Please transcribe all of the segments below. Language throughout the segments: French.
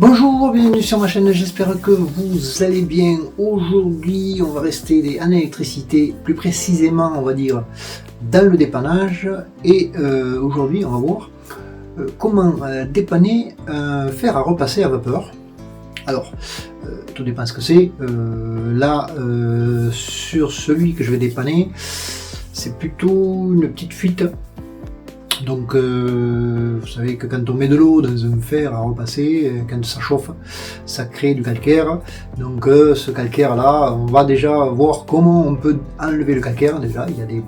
Bonjour, bienvenue sur ma chaîne, j'espère que vous allez bien. Aujourd'hui, on va rester en électricité, plus précisément, on va dire, dans le dépannage. Et aujourd'hui, on va voir comment dépanner un fer à repasser à vapeur. Alors, tout dépend ce que c'est. Là, sur celui que je vais dépanner, c'est plutôt une petite fuite. Donc vous savez que quand on met de l'eau dans un fer à repasser, quand ça chauffe, ça crée du calcaire. Donc ce calcaire là, on va déjà voir comment on peut enlever le calcaire. Déjà il y a des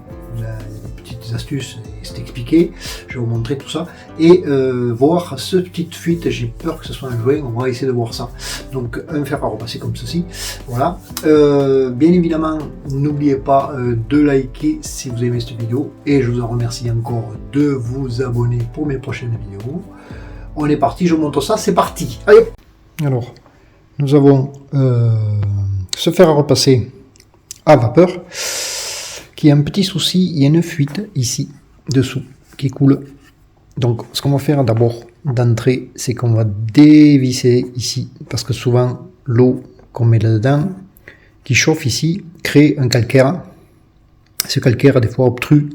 petites astuces, c'est expliqué, je vais vous montrer tout ça. Et voir ce petite fuite, j'ai peur que ce soit un joint, on va essayer de voir ça. Donc un fer à repasser comme ceci, voilà. Bien évidemment, n'oubliez pas de liker si vous aimez cette vidéo. Et je vous en remercie encore de vous abonner pour mes prochaines vidéos. On est parti, je vous montre ça, c'est parti. Allez. Alors, nous avons ce fer à repasser à vapeur qui a un petit souci, il y a une fuite ici dessous qui coule. Donc ce qu'on va faire d'abord d'entrée, c'est qu'on va dévisser ici, parce que souvent l'eau qu'on met là-dedans qui chauffe ici crée un calcaire. Ce calcaire des fois obstrue,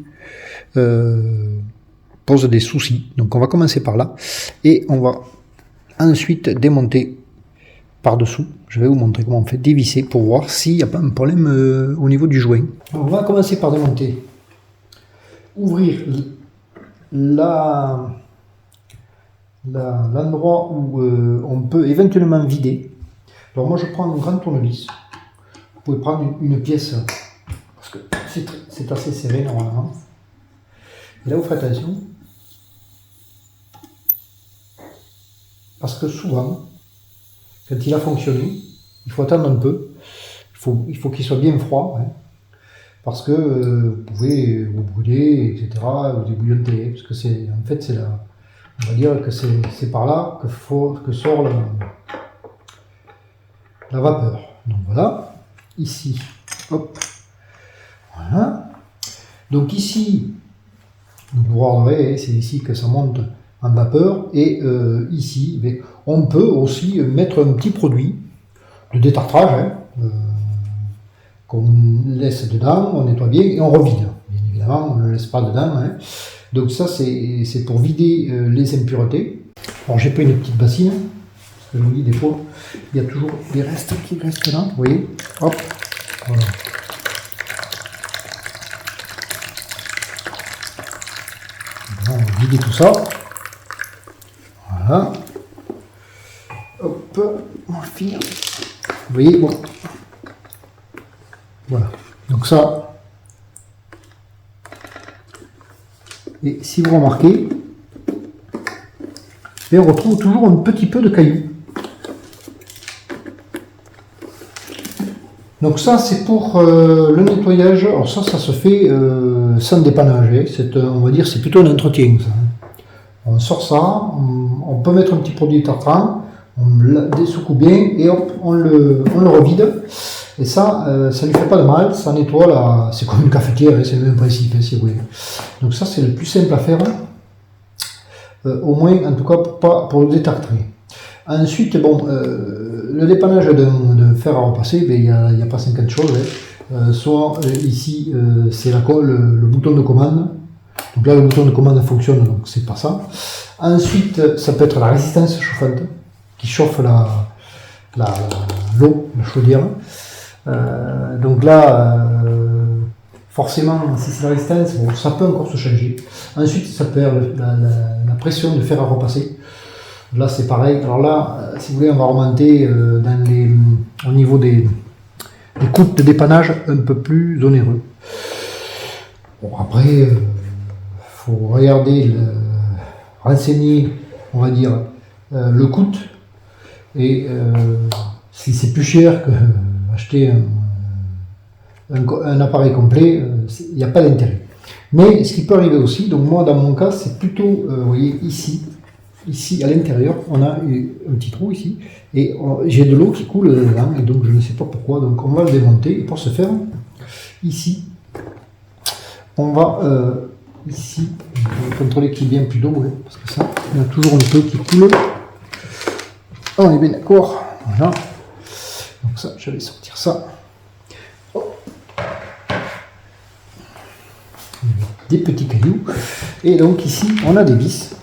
pose des soucis. Donc on va commencer par là et on va ensuite démonter par dessous. Je vais vous montrer comment on fait dévisser pour voir s'il n'y a pas un problème au niveau du joint. On va commencer par démonter, ouvrir l'endroit où on peut éventuellement vider. Alors moi je prends un grand tournevis. Vous pouvez prendre une pièce parce que c'est assez serré normalement. Et là vous faites attention parce que souvent quand il a fonctionné, il faut attendre un peu. Il faut qu'il soit bien froid, hein, parce que vous pouvez vous brûler, etc., vous débouillonter, parce que c'est, en fait, c'est là, on va dire que c'est par là que sort la vapeur. Donc voilà, ici, hop, voilà. Donc ici, vous regarderez, c'est ici que ça monte en vapeur, et ici, on peut aussi mettre un petit produit de détartrage, hein, qu'on laisse dedans, on nettoie bien et on revide. Bien évidemment, on ne le laisse pas dedans. Hein. Donc ça, c'est pour vider les impuretés. Alors j'ai pris une petite bassine, parce que je vous dis, des fois, il y a toujours des restes qui restent là. Vous voyez, hop, voilà. On va vider tout ça. Voilà. Hop, on va finir. Vous voyez, bon. Voilà. Donc ça. Et si vous remarquez, on retrouve toujours un petit peu de cailloux. Donc ça, c'est pour le nettoyage. Alors ça se fait sans dépannage. On va dire, c'est plutôt un entretien. Ça. On sort ça, on peut mettre un petit produit tartran, on le dessoucoup bien et hop, on le revide. Et ça, ça lui fait pas de mal, ça nettoie c'est comme une cafetière, c'est le même principe, si vous voulez. Donc ça, c'est le plus simple à faire, au moins, en tout cas, pour le détartrer. Ensuite, bon, le dépannage de fer à repasser, il n'y a pas 50 choses. Hein. Soit ici, c'est le bouton de commande. Donc là, le bouton de commande fonctionne, donc c'est pas ça. Ensuite, ça peut être la résistance chauffante, qui chauffe l'eau, la chaudière. Donc là, forcément, si c'est la résistance, bon, ça peut encore se changer. Ensuite, ça peut être la pression de fer à repasser. Là, c'est pareil. Alors là, si vous voulez, on va remonter au niveau des coupes de dépannage un peu plus onéreux. Bon, après, faut regarder, renseigner, on va dire, le coût. Et si c'est plus cher que acheter un appareil complet, il n'y a pas d'intérêt. Mais ce qui peut arriver aussi, donc moi dans mon cas, c'est plutôt, vous voyez ici à l'intérieur, on a un petit trou ici, et j'ai de l'eau qui coule dedans, et donc je ne sais pas pourquoi, donc on va le démonter, et pour ce faire, ici, on va ici, je vais contrôler qu'il y ait bien plus d'eau, parce que ça, il y a toujours un peu qui coule. On est bien d'accord. Voilà. Donc ça, je vais sortir ça. Oh. Des petits cailloux. Et donc ici, on a des vis.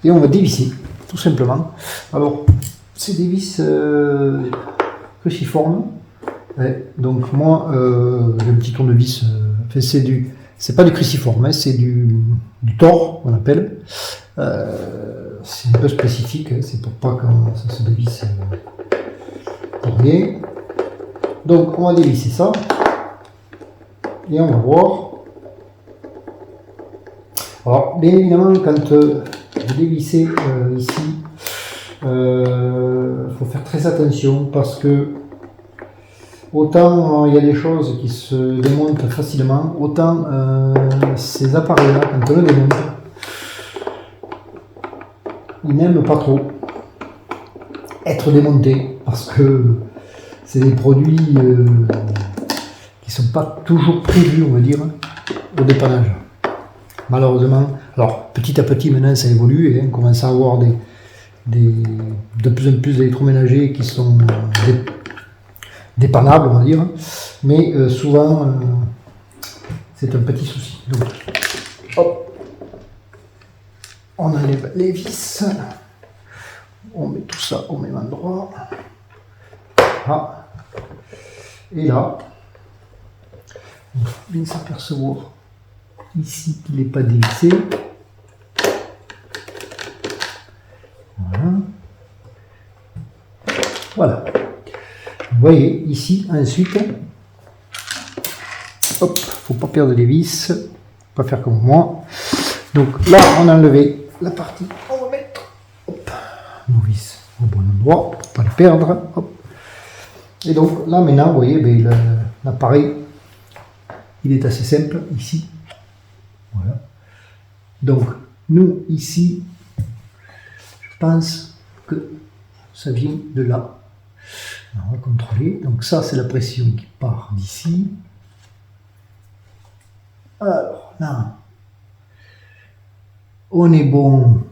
Et on va dévisser, tout simplement. Alors, c'est des vis cruciformes. Ouais, donc moi, j'ai un petit tournevis. Enfin, c'est pas du cruciforme, hein, c'est du Thor, on appelle. C'est un peu spécifique, hein, c'est pour pas que ça se dévisse pour rien. Donc on va dévisser ça et on va voir. Alors bien évidemment quand vous dévissez ici, faut faire très attention parce que autant il y a des choses qui se démontent facilement, autant ces appareils-là, quand on le démonte, ils n'aiment pas trop être démontés parce que c'est des produits qui ne sont pas toujours prévus, on va dire, au dépannage. Malheureusement, alors petit à petit maintenant ça évolue et on commence à avoir de plus en plus d'électroménagers qui sont dépannables, on va dire, mais souvent c'est un petit souci. Donc, hop, on enlève les vis, on met tout ça au même endroit, ah. Et là, on va bien s'apercevoir ici qu'il n'est pas dévissé. Voilà. Voilà. Vous voyez ici ensuite, hop, faut pas perdre les vis, pas faire comme moi. Donc là on a enlevé la partie, on va mettre hop, nos vis au bon endroit pour pas les perdre. Hop. Et donc là maintenant vous voyez ben, l'appareil il est assez simple ici. Voilà. Donc nous ici je pense que ça vient de là. On va contrôler. Donc ça c'est la pression qui part d'ici. Alors là, on est bon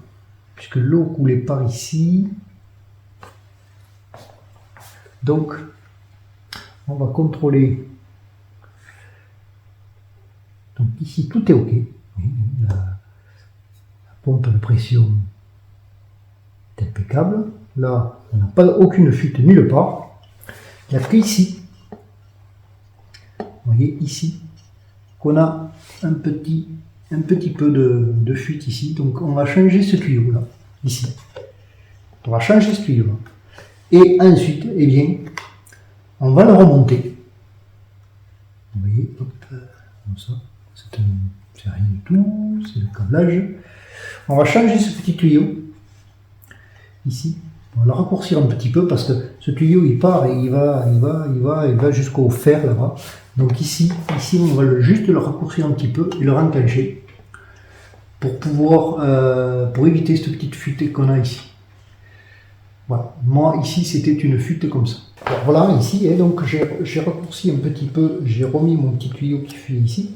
puisque l'eau coulait par ici. Donc on va contrôler. Donc ici tout est ok. La pompe de pression est impeccable. Là on n'a pas aucune fuite nulle part. Il n'y a que ici, vous voyez ici, qu'on a un petit peu de fuite ici. Donc on va changer ce tuyau là, ici. On va changer ce tuyau là. Et ensuite, eh bien, on va le remonter. Vous voyez, hop, comme ça, c'est rien du tout, c'est le câblage. On va changer ce petit tuyau ici. On va le raccourcir un petit peu parce que ce tuyau il part et il va jusqu'au fer là-bas. Donc ici on va juste le raccourcir un petit peu et le rencacher pour pouvoir pour éviter cette petite fuite qu'on a ici. Voilà, moi ici c'était une fuite comme ça. Alors voilà ici, et donc j'ai raccourci un petit peu, j'ai remis mon petit tuyau qui fuit ici.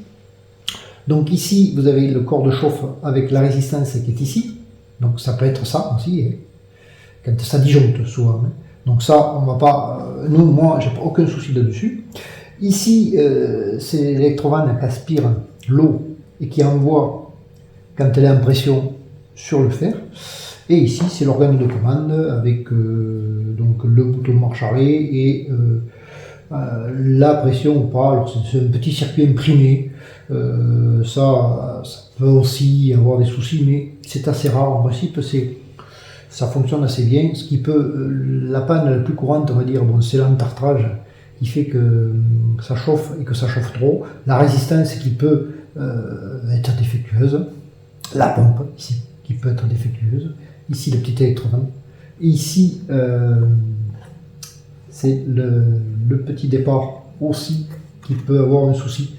Donc ici vous avez le corps de chauffe avec la résistance qui est ici. Donc ça peut être ça aussi. Quand ça disjoncte souvent. Donc ça, on va pas. Moi, j'ai aucun souci là-dessus. Ici, c'est l'électrovanne qui aspire l'eau et qui envoie quand elle est en pression sur le fer. Et ici, c'est l'organe de commande avec donc le bouton de marche arrêt et la pression ou pas. Alors c'est un petit circuit imprimé. Ça peut aussi avoir des soucis, mais c'est assez rare. En principe, ça fonctionne assez bien. Ce qui peut, la panne la plus courante, on va dire, bon, c'est l'entartrage qui fait que ça chauffe et que ça chauffe trop. La résistance qui peut être défectueuse. La pompe ici qui peut être défectueuse. Ici le petit électrovanne. Ici c'est le petit départ aussi qui peut avoir un souci.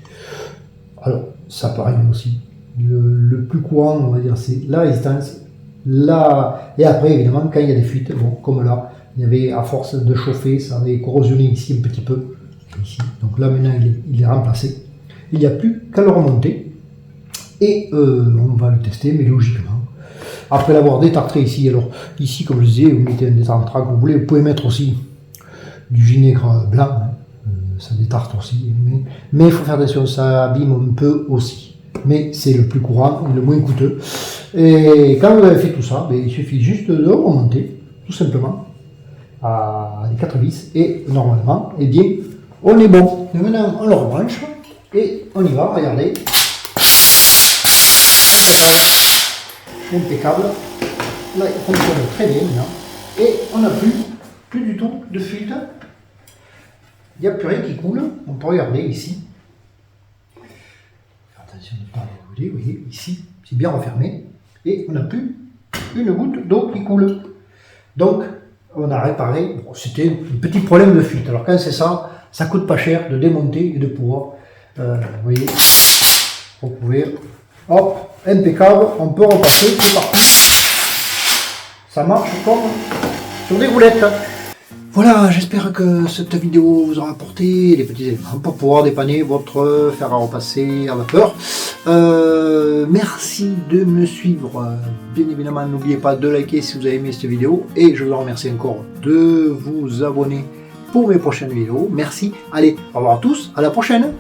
Alors ça pareil aussi. Le plus courant, on va dire, c'est la résistance. Là, et après, évidemment, quand il y a des fuites, bon, comme là, il y avait, à force de chauffer, ça avait corrosionné ici un petit peu. Ici. Donc là, maintenant, il est remplacé. Il n'y a plus qu'à le remonter. Et on va le tester, mais logiquement, après l'avoir détartré ici. Alors ici, comme je disais, vous mettez un détartrant que vous voulez. Vous pouvez mettre aussi du vinaigre blanc, hein. Ça détarte aussi, mais il faut faire attention, ça abîme un peu aussi. Mais c'est le plus courant et le moins coûteux. Et quand vous avez fait tout ça, il suffit juste de remonter, tout simplement, à les 4 vis, et normalement, eh bien, on est bon. Et maintenant, on le rebranche, et on y va, regardez. Impeccable. Là, il fonctionne très bien maintenant. Et on n'a plus du tout de fuite. Il n'y a plus rien qui coule. On peut regarder ici. Attention de ne pas brûler, vous voyez, ici, c'est bien refermé. Et on n'a plus une goutte d'eau qui coule. Donc, on a réparé. Bon, c'était un petit problème de fuite. Alors quand c'est ça, ça coûte pas cher de démonter et de pouvoir, vous voyez, recouvrir. Hop, impeccable, on peut repasser, c'est parti. Ça marche comme sur des roulettes. Voilà, j'espère que cette vidéo vous aura apporté des petits éléments pour pouvoir dépanner votre fer à repasser à vapeur. Merci de me suivre. Bien évidemment, n'oubliez pas de liker si vous avez aimé cette vidéo. Et je vous remercie encore de vous abonner pour mes prochaines vidéos. Merci. Allez, au revoir à tous. À la prochaine.